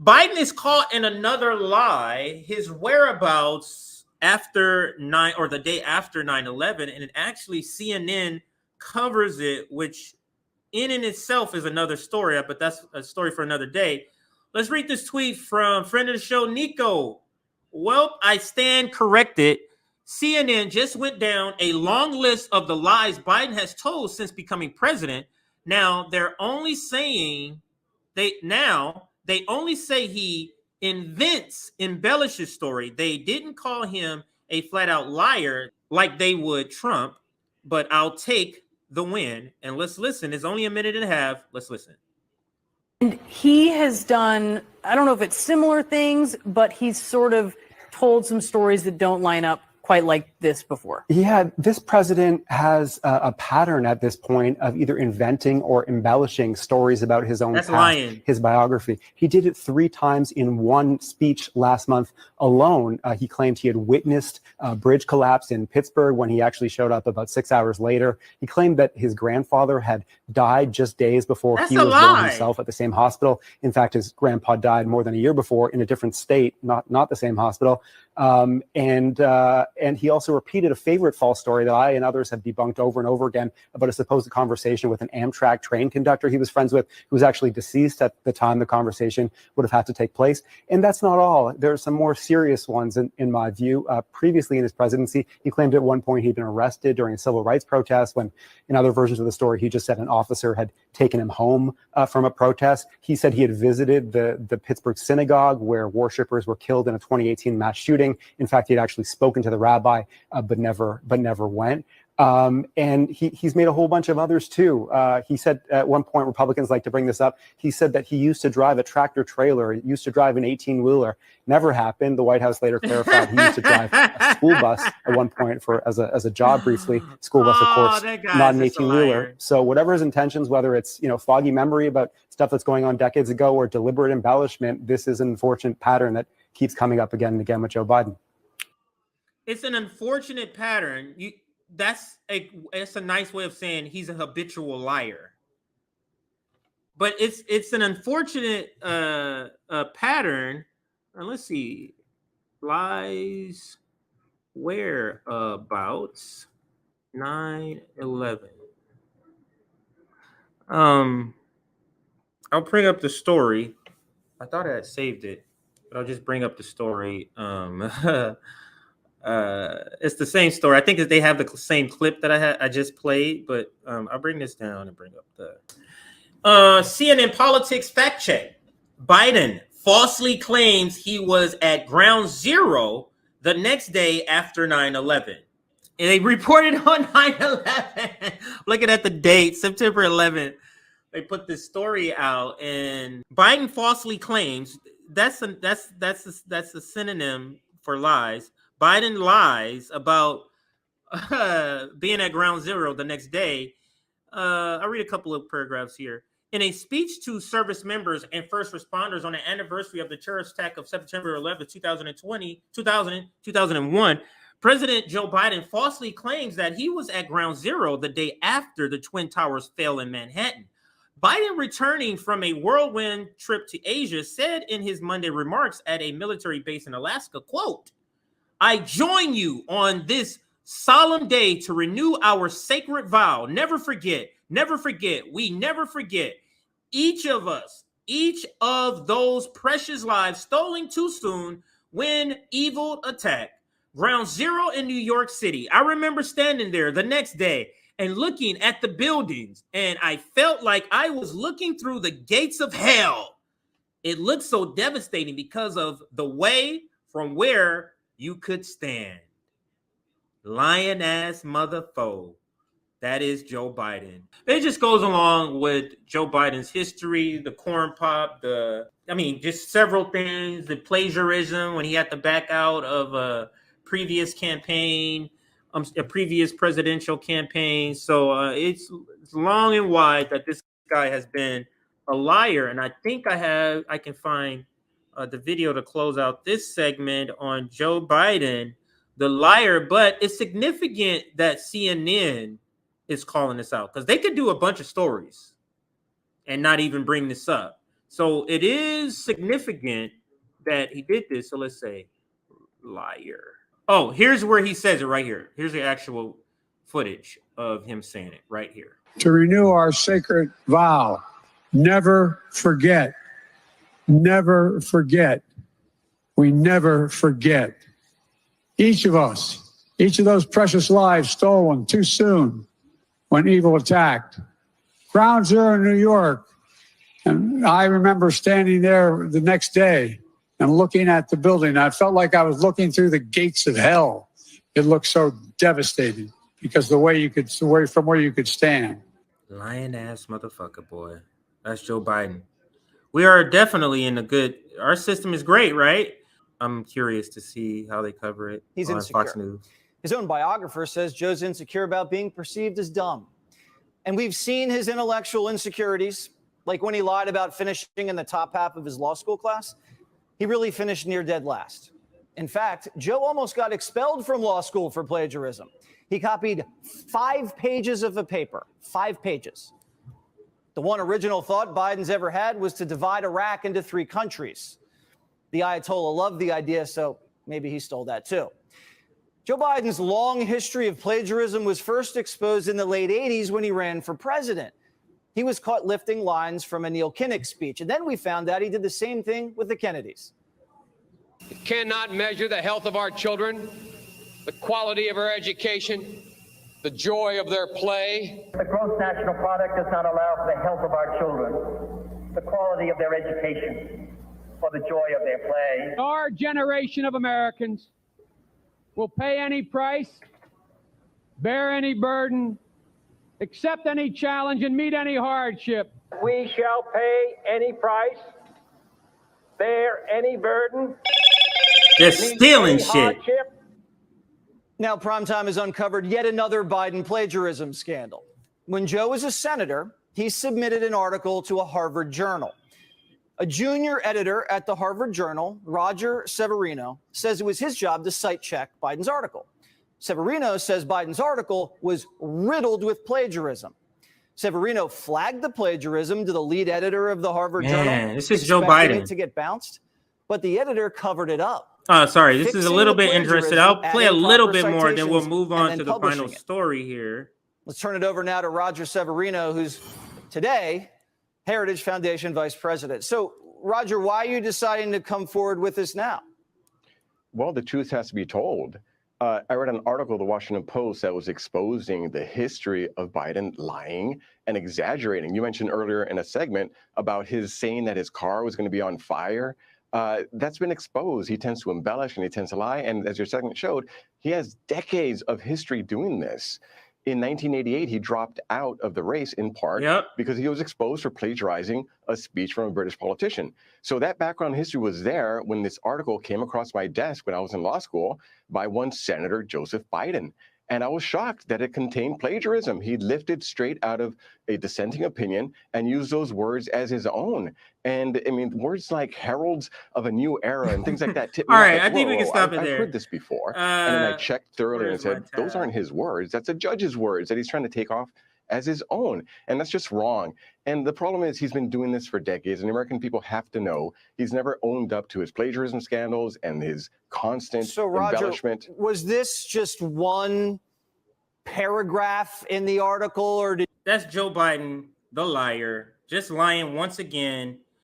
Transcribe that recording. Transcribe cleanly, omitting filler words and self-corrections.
Biden is caught in another lie. His whereabouts after the day after 9/11, and it actually CNN covers it, which in itself is another story, but that's a story for another day. Let's read this tweet from friend of the show, Nico. Well, I stand corrected. CNN just went down a long list of the lies Biden has told since becoming president. Now they're only saying they only say he embellishes story. They didn't call him a flat out liar like they would Trump, but I'll take the win. And let's listen. It's only a minute and a half. Let's listen. And he has done, I don't know if it's similar things, but he's sort of told some stories that don't line up quite like this before. Yeah, this president has a pattern at this point of either inventing or embellishing stories about his own past, his biography. He did it 3 times in one speech last month alone. He claimed he had witnessed a bridge collapse in Pittsburgh when he actually showed up about 6 hours later. He claimed that his grandfather had died just days before he was born himself at the same hospital. In fact, his grandpa died more than a year before in a different state, not the same hospital. And he also repeated a favorite false story that I and others have debunked over and over again about a supposed conversation with an Amtrak train conductor he was friends with, who was actually deceased at the time the conversation would have had to take place. And that's not all. There are some more serious ones in my view. Previously in his presidency, he claimed at one point he'd been arrested during a civil rights protest when, in other versions of the story, he just said an officer had taken him home from a protest. He said he had visited the Pittsburgh synagogue where worshipers were killed in a 2018 mass shooting. In fact, he had actually spoken to the rabbi, but never went. And he's made a whole bunch of others too. He said at one point, Republicans like to bring this up. He said that he used to drive a tractor trailer. He used to drive an 18-wheeler. Never happened. The White House later clarified he used to drive a school bus at one point as a job briefly. School bus, of course, not an 18-wheeler. So whatever his intentions, whether it's foggy memory about stuff that's going on decades ago or deliberate embellishment, this is an unfortunate pattern that keeps coming up again and again with Joe Biden. It's an unfortunate pattern. It's a nice way of saying he's a habitual liar. But it's an unfortunate pattern. Let's see. Lies whereabouts 9/11. I'll bring up the story. I thought I had saved it, but I'll just bring up the story. It's the same story. I think that they have the same clip that I just played, but I'll bring this down and bring up the CNN politics fact check. Biden falsely claims he was at ground zero the next day after 9/11. And they reported on 9/11. Looking at the date, September 11th, they put this story out, and Biden falsely claims that's a synonym for lies. Biden lies about being at ground zero the next day. I'll read a couple of paragraphs here. In a speech to service members and first responders on the anniversary of the terrorist attack of September 11, 2001, President Joe Biden falsely claims that he was at ground zero the day after the Twin Towers fell in Manhattan. Biden, returning from a whirlwind trip to Asia, said in his Monday remarks at a military base in Alaska, quote, "I join you on this solemn day to renew our sacred vow. Never forget, we never forget. Each of us, each of those precious lives stolen too soon when evil attacked. Ground zero in New York City. I remember standing there the next day and looking at the buildings, and I felt like I was looking through the gates of hell. It looked so devastating because of the way from where you could stand." Lion ass mother foe. That is Joe Biden. It just goes along with Joe Biden's history, the corn pop, just several things, the plagiarism when he had to back out of a previous campaign, a previous presidential campaign. So it's long and wide that this guy has been a liar. And I think I can find the video to close out this segment on Joe Biden, the liar. But it's significant that CNN is calling this out because they could do a bunch of stories and not even bring this up. So it is significant that he did this. So let's say liar. Oh, here's where he says it right here. Here's the actual footage of him saying it right here. To renew our sacred vow, never forget, never forget. We never forget. Each of us, each of those precious lives stolen too soon when evil attacked. Ground Zero in New York. And I remember standing there the next day and looking at the building. I felt like I was looking through the gates of hell. It looked so devastating because from where you could stand. Lying ass motherfucker, boy. That's Joe Biden. We are definitely in a good. Our system is great, right? I'm curious to see how they cover it. He's on insecure. Fox News. His own biographer says Joe's insecure about being perceived as dumb. And we've seen his intellectual insecurities, like when he lied about finishing in the top half of his law school class. He really finished near dead last. In fact, Joe almost got expelled from law school for plagiarism. He copied 5 pages of a paper, 5 pages. The one original thought Biden's ever had was to divide Iraq into 3 countries. The Ayatollah loved the idea, so maybe he stole that too. Joe Biden's long history of plagiarism was first exposed in the late 80s when he ran for president. He was caught lifting lines from a Neil Kinnock speech, and then we found out he did the same thing with the Kennedys. You cannot measure the health of our children, the quality of our education, the joy of their play. The gross national product does not allow for the health of our children, the quality of their education, or the joy of their play. Our generation of Americans will pay any price, bear any burden, accept any challenge, and meet any hardship. We shall pay any price, bear any burden. They're stealing shit. Hardship. Now, Primetime has uncovered yet another Biden plagiarism scandal. When Joe was a senator, he submitted an article to a Harvard journal. A junior editor at the Harvard Journal, Roger Severino, says it was his job to cite check Biden's article. Severino says Biden's article was riddled with plagiarism. Severino flagged the plagiarism to the lead editor of the Harvard Journal. This is Joe Biden. To get bounced, but the editor covered it up. Sorry, this is a little bit interesting. I'll play a little bit more, then we'll move on and to then the final publishing it. story here. Let's turn it over now to Roger Severino, who's today Heritage Foundation Vice President. So, Roger, why are you deciding to come forward with this now? Well, the truth has to be told. I read an article in the Washington Post that was exposing the history of Biden lying and exaggerating. You mentioned earlier in a segment about his saying that his car was going to be on fire. That's been exposed. He tends to embellish and he tends to lie. And as your segment showed, he has decades of history doing this. In 1988, he dropped out of the race in part because he was exposed for plagiarizing a speech from a British politician. So that background history was there when this article came across my desk when I was in law school by one Senator Joseph Biden. And I was shocked that it contained plagiarism. He lifted straight out of a dissenting opinion and used those words as his own. And I mean, words like heralds of a new era and things like that. All right, I think we can stop it there. I've heard this before. And then I checked thoroughly and said, those aren't his words. That's a judge's words that he's trying to take off as his own. And that's just wrong. And the problem is he's been doing this for decades, and American people have to know he's never owned up to his plagiarism scandals and his constant embellishment. Was this just one paragraph in the article, or did... That's Joe Biden, the liar, just lying once again.